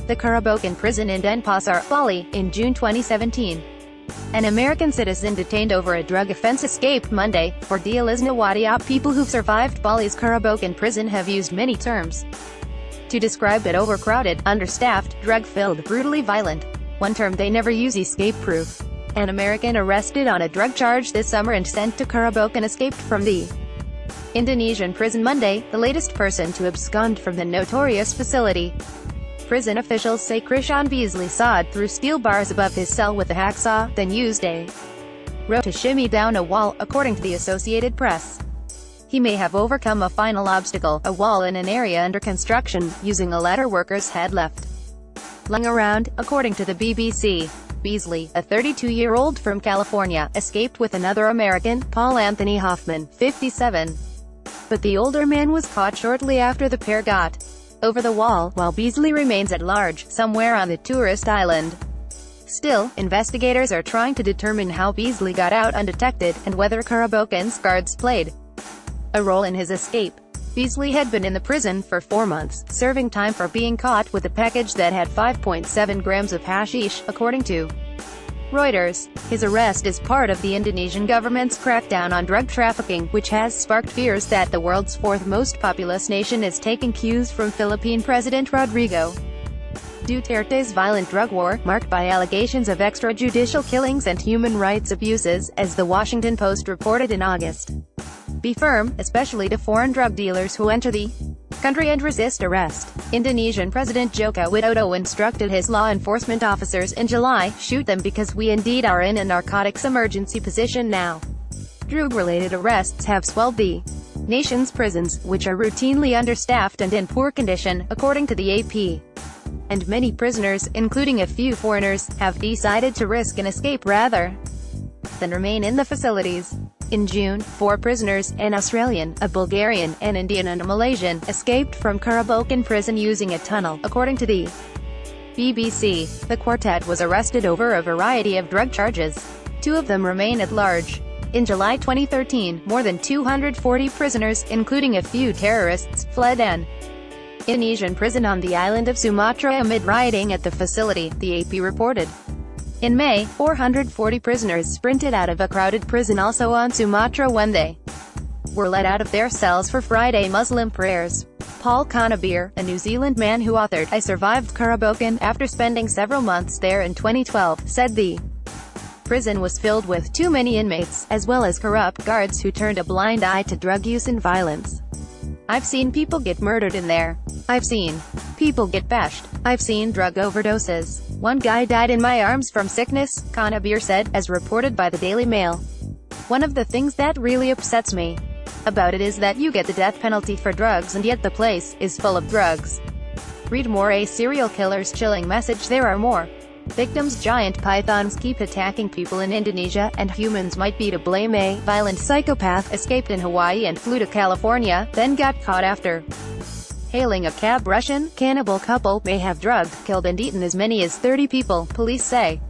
the Carabocan prison in Denpasar, Bali, in June 2017. An American citizen detained over a drug offense escaped Monday. For Dialisnawadiap, people who've survived Bali's Carabocan prison have used many terms to describe it: overcrowded, understaffed, drug-filled, brutally violent. One term they never use: escape-proof. An American arrested on a drug charge this summer and sent to Carabocan escaped from the Indonesian prison Monday, the latest person to abscond from the notorious facility. Prison officials say Krishan Beasley sawed through steel bars above his cell with a hacksaw, then used a rope to shimmy down a wall, according to the Associated Press. He may have overcome a final obstacle, a wall in an area under construction, using a ladder workers had left lying around, according to the BBC. Beasley, a 32-year-old from California, escaped with another American, Paul Anthony Hoffman, 57. But the older man was caught shortly after the pair got over the wall, while Beasley remains at large, somewhere on the tourist island. Still, investigators are trying to determine how Beasley got out undetected, and whether Carabocan's guards played a role in his escape. Beasley had been in the prison for 4 months, serving time for being caught with a package that had 5.7 grams of hashish, according to Reuters. His arrest is part of the Indonesian government's crackdown on drug trafficking, which has sparked fears that the world's fourth most populous nation is taking cues from Philippine President Rodrigo Duterte's violent drug war, marked by allegations of extrajudicial killings and human rights abuses, as the Washington Post reported in August. Be firm, especially to foreign drug dealers who enter the country and resist arrest. Indonesian President Joko Widodo instructed his law enforcement officers in July, "Shoot them because we indeed are in a narcotics emergency position now." Drug-related arrests have swelled the nation's prisons, which are routinely understaffed and in poor condition, according to the AP. And many prisoners, including a few foreigners, have decided to risk an escape rather than remain in the facilities. In June, 4 prisoners, an Australian, a Bulgarian, an Indian and a Malaysian, escaped from Carabocan prison using a tunnel, according to the BBC. The quartet was arrested over a variety of drug charges. 2 of them remain at large. In July 2013, more than 240 prisoners, including a few terrorists, fled an Indonesian prison on the island of Sumatra amid rioting at the facility, the AP reported. In May, 440 prisoners sprinted out of a crowded prison also on Sumatra when they were let out of their cells for Friday Muslim prayers. Paul Kanabir, a New Zealand man who authored "I Survived Carabocan" after spending several months there in 2012, said the prison was filled with too many inmates, as well as corrupt guards who turned a blind eye to drug use and violence. "I've seen people get murdered in there. I've seen people get bashed. I've seen drug overdoses. One guy died in my arms from sickness," Kanabir said, as reported by the Daily Mail. "One of the things that really upsets me about it is that you get the death penalty for drugs and yet the place is full of drugs." Read more: A serial killer's chilling message. There are more victims. Giant pythons keep attacking people in Indonesia, and humans might be to blame. A violent psychopath escaped in Hawaii and flew to California, then got caught after hailing a cab. Russian cannibal couple may have drugged, killed and eaten as many as 30 people, police say.